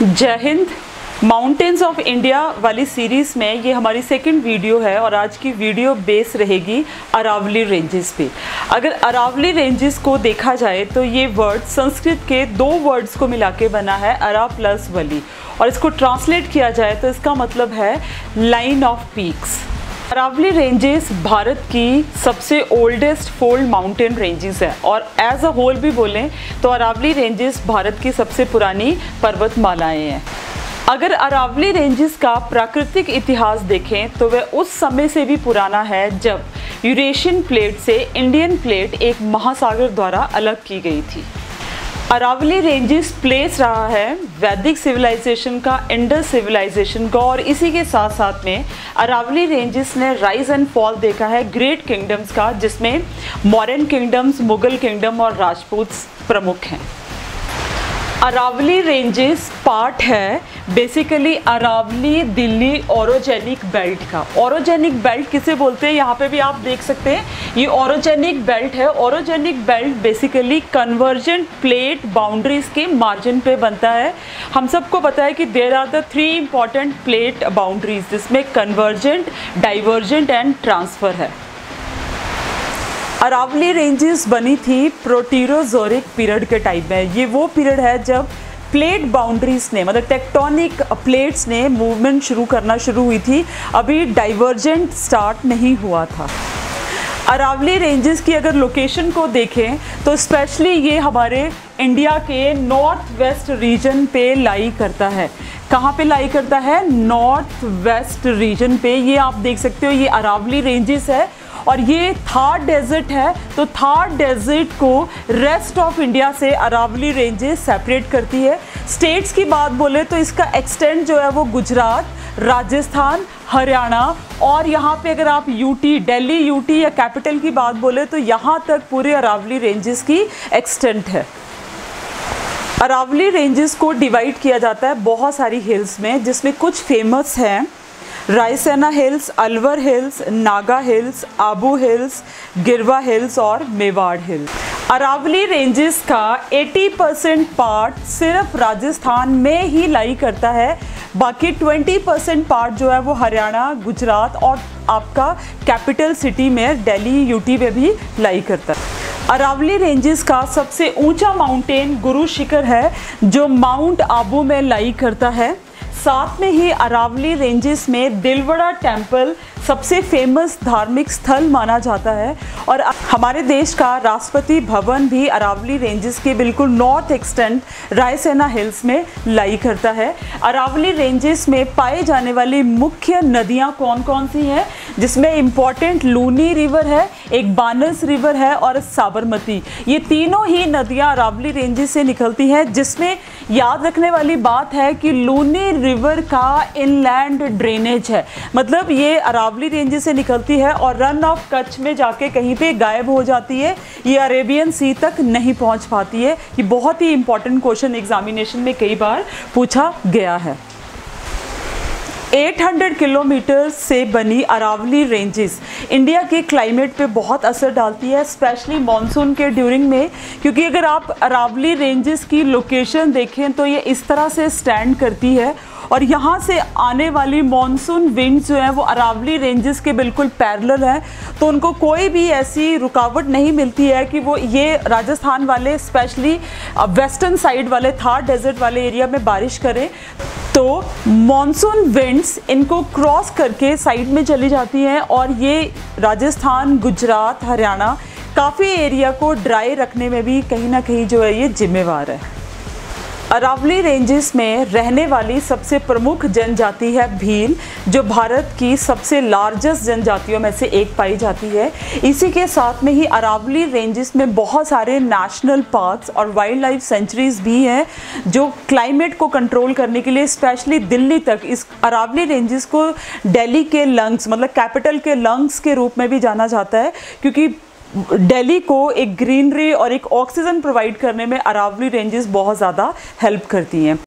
जय Hind. Mountains of India वाली series में ये हमारी सेकंड वीडियो है और आज की वीडियो बेस रहेगी अरावली रेंजेस पे। अगर अरावली रेंजेस को देखा जाए तो ये वर्ड संस्कृत के दो वर्ड्स को मिला के बना है, अरा प्लस वली, और इसको ट्रांसलेट किया जाए तो इसका मतलब है line of peaks. Aravalli ranges Bharat की सबसे ओल्डेस्ट फोल्ड माउंटेन रेंजेस है और एज अ होल भी बोलें तो अरावली रेंजेस भारत की सबसे पुरानी पर्वतमालाएं हैं। अगर अरावली रेंजेस का प्राकृतिक इतिहास देखें तो वह उस समय से भी पुराना है जब यूरेशियन प्लेट से इंडियन प्लेट एक महासागर द्वारा अलग की गई थी। अरावली रेंजेस प्लेस रहा है वैदिक सिविलाइजेशन का, इंडस सिविलाइजेशन का, और इसी के साथ साथ में अरावली रेंजेस ने राइज एंड फॉल देखा है ग्रेट किंगडम्स का, जिसमें मौर्यन किंगडम्स, मुगल किंगडम और राजपूत प्रमुख हैं। अरावली रेंजेस पार्ट है basically Aravalli Delhi orogenic belt का। ओरोजेनिक बेल्ट किसे बोलते हैं यहाँ पे भी आप देख सकते हैं, ये ओरोजेनिक बेल्ट है। Orogenic belt basically convergent plate boundaries के मार्जिन पे बनता है। हम सबको पता है कि there are the three important plate boundaries, जिसमें कन्वर्जेंट, डाइवर्जेंट एंड ट्रांसफर है। अरावली रेंजेस बनी थी प्रोटीरोजोरिक पीरियड के टाइम में। ये वो पीरियड है जब प्लेट बाउंड्रीज ने, मतलब टेक्टोनिक प्लेट्स ने मूवमेंट शुरू करना शुरू हुई थी, अभी डाइवर्जेंट स्टार्ट नहीं हुआ था। अरावली रेंजेस की अगर लोकेशन को देखें तो स्पेशली ये हमारे इंडिया के नॉर्थ वेस्ट रीजन पे लाई करता है। कहाँ पे लाई करता है? नॉर्थ वेस्ट रीजन पे। ये आप देख सकते हो, ये अरावली रेंजेस है और ये थार डेजर्ट है। तो थार डेजर्ट को रेस्ट ऑफ इंडिया से अरावली रेंजेस सेपरेट करती है। स्टेट्स की बात बोले तो इसका एक्सटेंड जो है वो गुजरात, राजस्थान, हरियाणा, और यहाँ पे अगर आप यूटी, दिल्ली यूटी या कैपिटल की बात बोले तो यहाँ तक पूरे अरावली रेंजेस की एक्सटेंट है। अरावली रेंजेस को डिवाइड किया जाता है बहुत सारी हिल्स में, जिसमें कुछ फेमस हैं Raisena hills, Alwar hills, Naga hills, Abu hills, गिरवा हिल्स और मेवाड़ हिल्स। अरावली रेंजेस का 80% पार्ट सिर्फ राजस्थान में ही लाई करता है, बाकी 20% पार्ट जो है वो हरियाणा, गुजरात और आपका कैपिटल सिटी में दिल्ली यूटी में भी लाई करता है। अरावली रेंजेस का सबसे ऊंचा माउंटेन गुरु शिखर है जो माउंट आबू में लाई करता है। साथ में ही अरावली रेंजेस में दिलवड़ा टेम्पल सबसे फेमस धार्मिक स्थल माना जाता है और हमारे देश का राष्ट्रपति भवन भी अरावली रेंजेस के बिल्कुल नॉर्थ एक्सटेंट रायसेना हिल्स में लाई करता है। अरावली रेंजेस में पाए जाने वाली मुख्य नदियां कौन कौन सी हैं, जिसमें इम्पॉर्टेंट लूनी रिवर है, एक बानस रिवर है और साबरमती। ये तीनों ही नदियां अरावली रेंजेस से निकलती हैं, जिसमें याद रखने वाली बात है कि लूनी रिवर का इनलैंड ड्रेनेज है, मतलब ये अरावली रेंजेस से निकलती है और रन ऑफ कच्छ में जाके कहीं पे गायब हो जाती है, ये अरेबियन सी तक नहीं पहुंच पाती है। ये बहुत ही इंपॉर्टेंट क्वेश्चन एग्जामिनेशन में कई बार पूछा गया है। 800 किलोमीटर से बनी अरावली रेंजेस इंडिया के क्लाइमेट पे बहुत असर डालती है, स्पेशली मॉनसून के ड्यूरिंग में, क्योंकि अगर आप अरावली रेंजेस की लोकेशन देखें तो ये इस तरह से स्टैंड करती है और यहाँ से आने वाली मॉनसून विंड्स जो है वो अरावली रेंजेस के बिल्कुल पैरेलल हैं, तो उनको कोई भी ऐसी रुकावट नहीं मिलती है कि वो ये राजस्थान वाले, स्पेशली वेस्टर्न साइड वाले थार डेजर्ट वाले एरिया में बारिश करें। तो मॉनसून विंड्स इनको क्रॉस करके साइड में चली जाती हैं और ये राजस्थान, गुजरात, हरियाणा काफ़ी एरिया को ड्राई रखने में भी कहीं ना कहीं जो है ये जिम्मेवार है। अरावली रेंजेस में रहने वाली सबसे प्रमुख जनजाति है भील, जो भारत की सबसे लार्जेस्ट जनजातियों में से एक पाई जाती है। इसी के साथ में ही अरावली रेंजेस में बहुत सारे नेशनल पार्क्स और वाइल्ड लाइफ सेंचुरीज भी हैं, जो क्लाइमेट को कंट्रोल करने के लिए स्पेशली दिल्ली तक, इस अरावली रेंजेस को दिल्ली के लंग्स, मतलब कैपिटल के लंग्स के रूप में भी जाना जाता है, क्योंकि दिल्ली को एक ग्रीनरी और एक ऑक्सीजन प्रोवाइड करने में अरावली रेंजेस बहुत ज़्यादा हेल्प करती हैं।